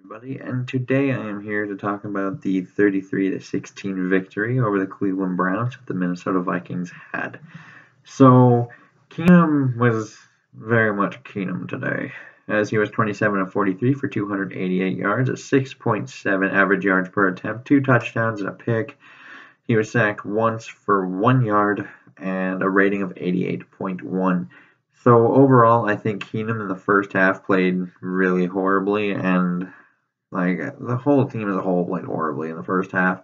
Everybody, and today I am here to talk about the 33-16 victory over the Cleveland Browns that the Minnesota Vikings had. So, Keenum was very much Keenum today, as he was 27 of 43 for 288 yards, a 6.7 average yards per attempt, 2 touchdowns and a pick. He was sacked once for 1 yard and a rating of 88.1. So overall, I think Keenum in the first half played really horribly, and the whole team as a whole played horribly in the first half.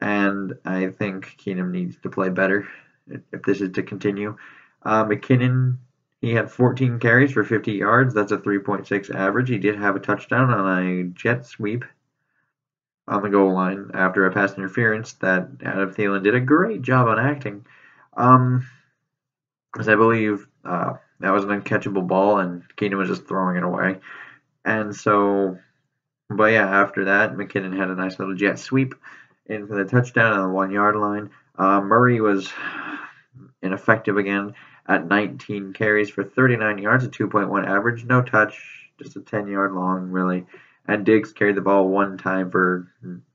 And I think Keenum needs to play better if this is to continue. McKinnon, he had 14 carries for 50 yards. That's a 3.6 average. He did have a touchdown on a jet sweep on the goal line after a pass interference that Adam Thielen did a great job on acting. As I believe that was an uncatchable ball, and Keenum was just throwing it away. And so, but yeah, after that, McKinnon had a nice little jet sweep in for the touchdown on the 1 yard line. Murray was ineffective again at 19 carries for 39 yards, a 2.1 average, no touch, just a 10-yard long, really. And Diggs carried the ball 1 time for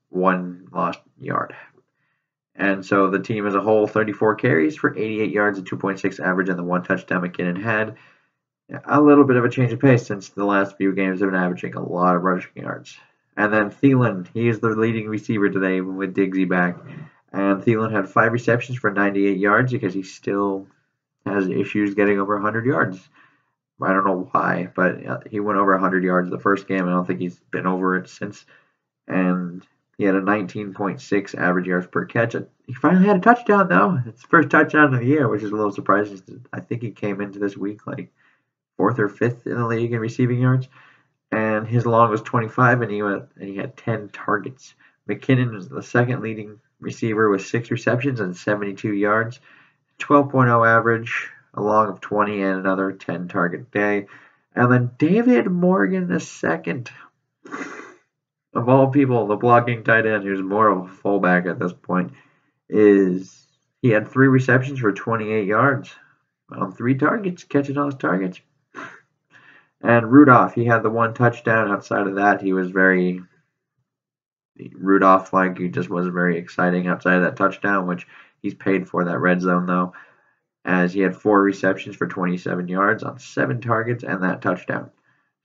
1 lost yard. And so the team as a whole, 34 carries for 88 yards, a 2.6 average, and the 1 touchdown McKinnon had. A little bit of a change of pace since the last few games have been averaging a lot of rushing yards. And then Thielen, he is the leading receiver today with Diggsy back. And Thielen had 5 receptions for 98 yards because he still has issues getting over 100 yards. I don't know why, but he went over 100 yards the first game. I don't think he's been over it since. And he had a 19.6 average yards per catch. He finally had a touchdown, though. It's the first touchdown of the year, which is a little surprising. I think he came into this week like 4th or 5th in the league in receiving yards. And his long was 25, and he had 10 targets. McKinnon was the second leading receiver with 6 receptions and 72 yards, 12.0 average, a long of 20, and another 10 target day. And then David Morgan the second, of all people, the blocking tight end, who's more of a fullback at this point, he had 3 receptions for 28 yards on 3 targets, catching all his targets. And Rudolph, he had the 1 touchdown. Outside of that, he was very Rudolph-like. He just wasn't very exciting outside of that touchdown, which he's paid for that red zone, though, as he had 4 receptions for 27 yards on 7 targets and that touchdown.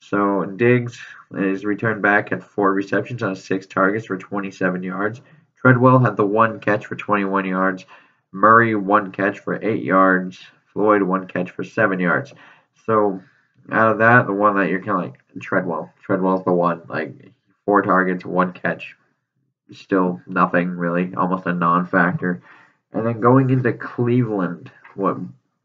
So Diggs, his return back, had 4 receptions on 6 targets for 27 yards. Treadwell had the 1 catch for 21 yards. Murray, 1 catch for 8 yards. Floyd, 1 catch for 7 yards. So out of that, the one that you're kind of like, Treadwell's the one. Like 4 targets, 1 catch. Still nothing really, almost a non-factor. And then going into Cleveland, what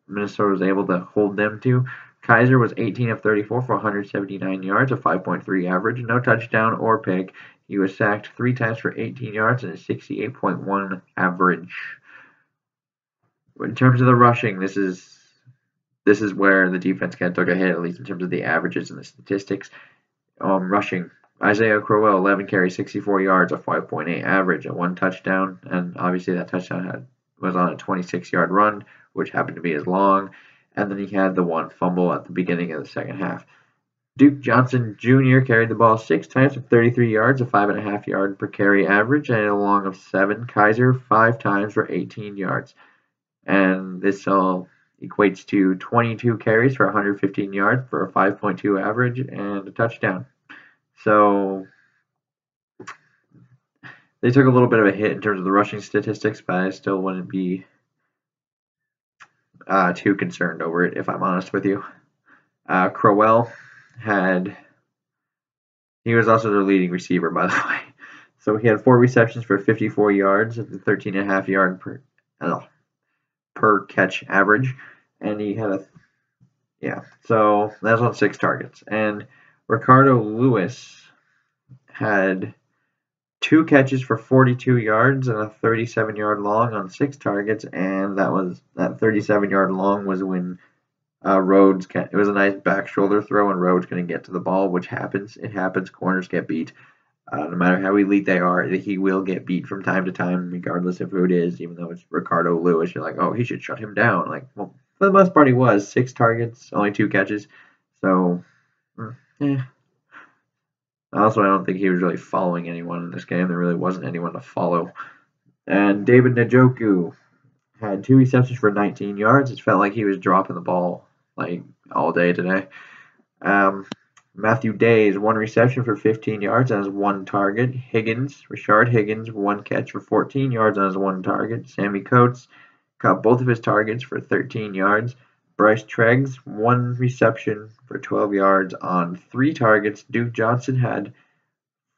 Minnesota was able to hold them to, Kaiser was 18 of 34 for 179 yards, a 5.3 average, no touchdown or pick. He was sacked 3 times for 18 yards and a 68.1 average. In terms of the rushing, this is where the defense kind of took a hit, at least in terms of the averages and the statistics. Rushing, Isaiah Crowell, 11 carries, 64 yards, a 5.8 average, a 1 touchdown, and obviously that touchdown was on a 26-yard run, which happened to be as long. And then he had the 1 fumble at the beginning of the second half. Duke Johnson Jr. carried the ball 6 times for 33 yards, a 5.5 yard per carry average, and a long of 7. Kaiser 5 times for 18 yards. And this all equates to 22 carries for 115 yards for a 5.2 average and a touchdown. So they took a little bit of a hit in terms of the rushing statistics, but I still wouldn't be too concerned over it, if I'm honest with you. Crowell he was also their leading receiver, by the way. So he had 4 receptions for 54 yards at the 13.5 yard per catch average. And he had so that's on 6 targets. And Ricardo Lewis had 2 catches for 42 yards and a 37-yard long on 6 targets, and that 37-yard long was when Rhodes, it was a nice back shoulder throw, and Rhodes couldn't get to the ball, which happens. It happens. Corners get beat. No matter how elite they are, he will get beat from time to time, regardless of who it is. Even though it's Ricardo Lewis, you're like, oh, he should shut him down. Like, well, for the most part, he was 6 targets, only 2 catches. So, Also, I don't think he was really following anyone in this game. There really wasn't anyone to follow. And David Njoku had 2 receptions for 19 yards. It felt like he was dropping the ball like all day today. Matthew Days, 1 reception for 15 yards on his 1 target. Rashard Higgins, 1 catch for 14 yards on his 1 target. Sammy Coates caught both of his targets for 13 yards. Bryce Treggs, 1 reception for 12 yards on 3 targets. Duke Johnson had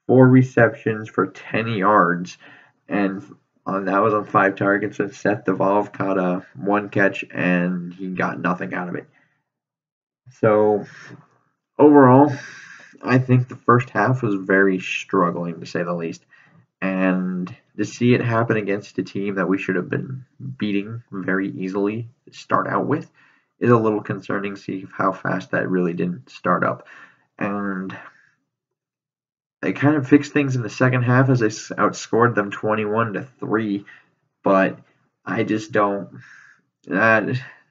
4 receptions for 10 yards, and that was on 5 targets. And Seth DeVolve caught a 1 catch, and he got nothing out of it. So overall, I think the first half was very struggling, to say the least. And to see it happen against a team that we should have been beating very easily to start out with is a little concerning. See how fast that really didn't start up. And they kind of fixed things in the second half as they outscored them 21-3. But I just don't.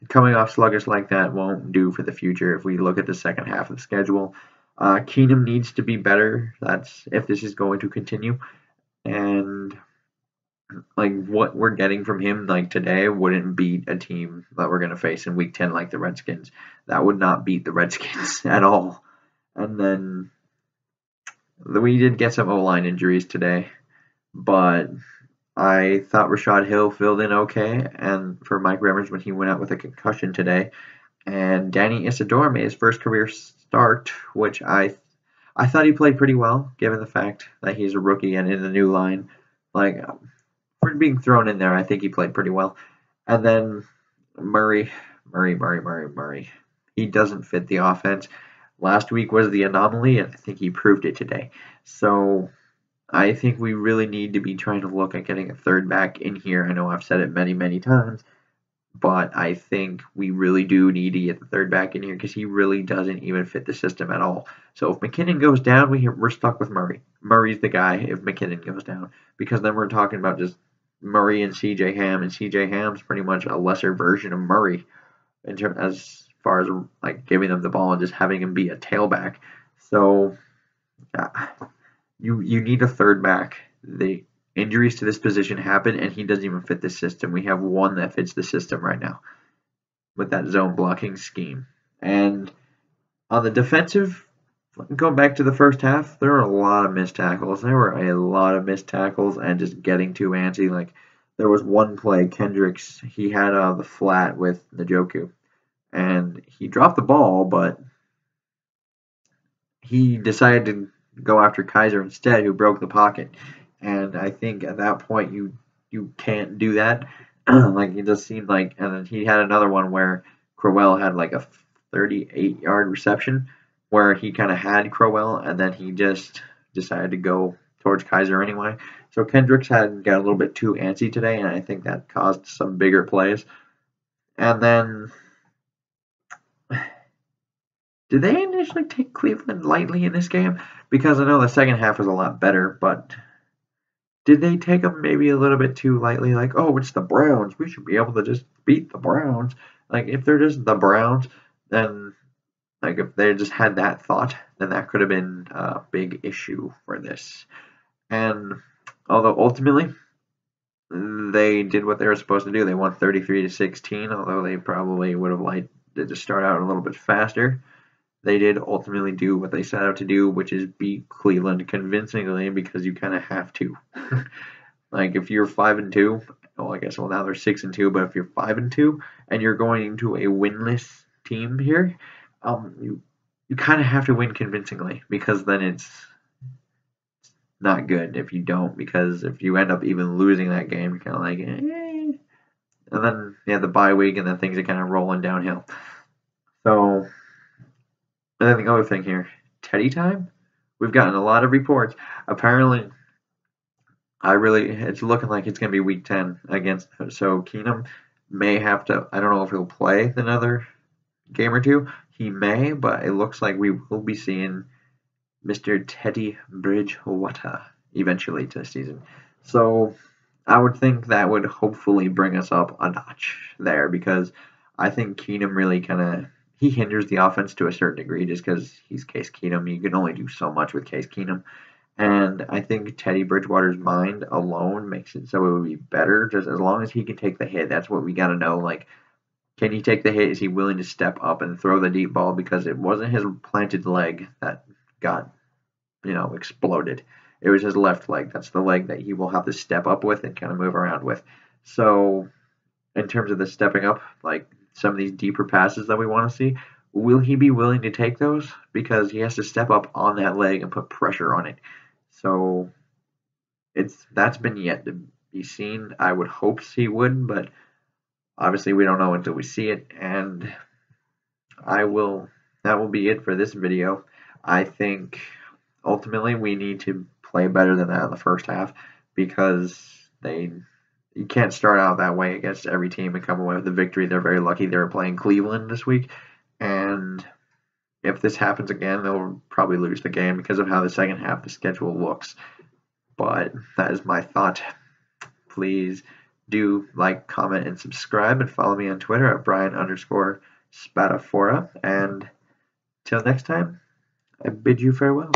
Coming off sluggish like that won't do for the future if we look at the second half of the schedule. Keenum needs to be better. That's if this is going to continue. And like what we're getting from him like today wouldn't beat a team that we're going to face in week 10 like the Redskins. That would not beat the Redskins at all. And then we did get some O-line injuries today, but I thought Rashad Hill filled in okay, and for Mike Remmers when he went out with a concussion today. And Danny Isidore made his first career start, which I thought he played pretty well, given the fact that he's a rookie and in the new line. Like, for being thrown in there, I think he played pretty well. And then Murray. He doesn't fit the offense. Last week was the anomaly, and I think he proved it today. So I think we really need to be trying to look at getting a third back in here. I know I've said it many, many times, but I think we really do need to get the third back in here because he really doesn't even fit the system at all. So if McKinnon goes down, we're stuck with Murray. Murray's the guy if McKinnon goes down, because then we're talking about just Murray and C.J. Ham, and C.J. Ham's pretty much a lesser version of Murray as far as like giving them the ball and just having him be a tailback. So you need a third back. The injuries to this position happen, and he doesn't even fit the system. We have one that fits the system right now with that zone blocking scheme. And on the defensive, going back to the first half, there were a lot of missed tackles. There were a lot of missed tackles and just getting too antsy. Like there was one play, Kendricks, he had the flat with Njoku, and he dropped the ball, but he decided to go after Kaiser instead, who broke the pocket. And I think at that point you can't do that. Like it just seemed like, and then he had another one where Crowell had like a 38-yard reception where he kind of had Crowell, and then he just decided to go towards Kaiser anyway. So Kendricks got a little bit too antsy today, and I think that caused some bigger plays. And then, did they initially take Cleveland lightly in this game? Because I know the second half was a lot better, but did they take them maybe a little bit too lightly? Like, oh, it's the Browns. We should be able to just beat the Browns. Like, if they're just the Browns, then, like, if they just had that thought, then that could have been a big issue for this. And although ultimately they did what they were supposed to do, they won 33-16. Although they probably would have liked to just start out a little bit faster. They did ultimately do what they set out to do, which is beat Cleveland convincingly, because you kind of have to. Like if you're 5-2, well, I guess now they're 6-2, but if you're 5-2 and you're going into a winless team here, you kind of have to win convincingly, because then it's not good if you don't. Because if you end up even losing that game, you're kind of like, eh. And then you have the bye week, and then things are kind of rolling downhill. So. And then the other thing here, Teddy time? We've gotten a lot of reports. Apparently, it's looking like it's going to be week 10 against, so Keenum may have to, I don't know if he'll play another game or two. He may, but it looks like we will be seeing Mr. Teddy Bridgewater eventually this season. So I would think that would hopefully bring us up a notch there, because I think Keenum really kind of, he hinders the offense to a certain degree just because he's Case Keenum. You can only do so much with Case Keenum. And I think Teddy Bridgewater's mind alone makes it so it would be better just as long as he can take the hit. That's what we got to know. Like, can he take the hit? Is he willing to step up and throw the deep ball? Because it wasn't his planted leg that got, exploded. It was his left leg. That's the leg that he will have to step up with and kind of move around with. So, in terms of the stepping up, like some of these deeper passes that we want to see, will he be willing to take those? Because he has to step up on that leg and put pressure on it. So that's been yet to be seen. I would hope he would, but obviously we don't know until we see it. And that will be it for this video. I think ultimately we need to play better than that in the first half because you can't start out that way against every team and come away with a victory. They're very lucky they were playing Cleveland this week, and if this happens again, they'll probably lose the game because of how the second half of the schedule looks. But that is my thought. Please do like, comment, and subscribe, and follow me on Twitter at Brian_Spatafora. And till next time, I bid you farewell.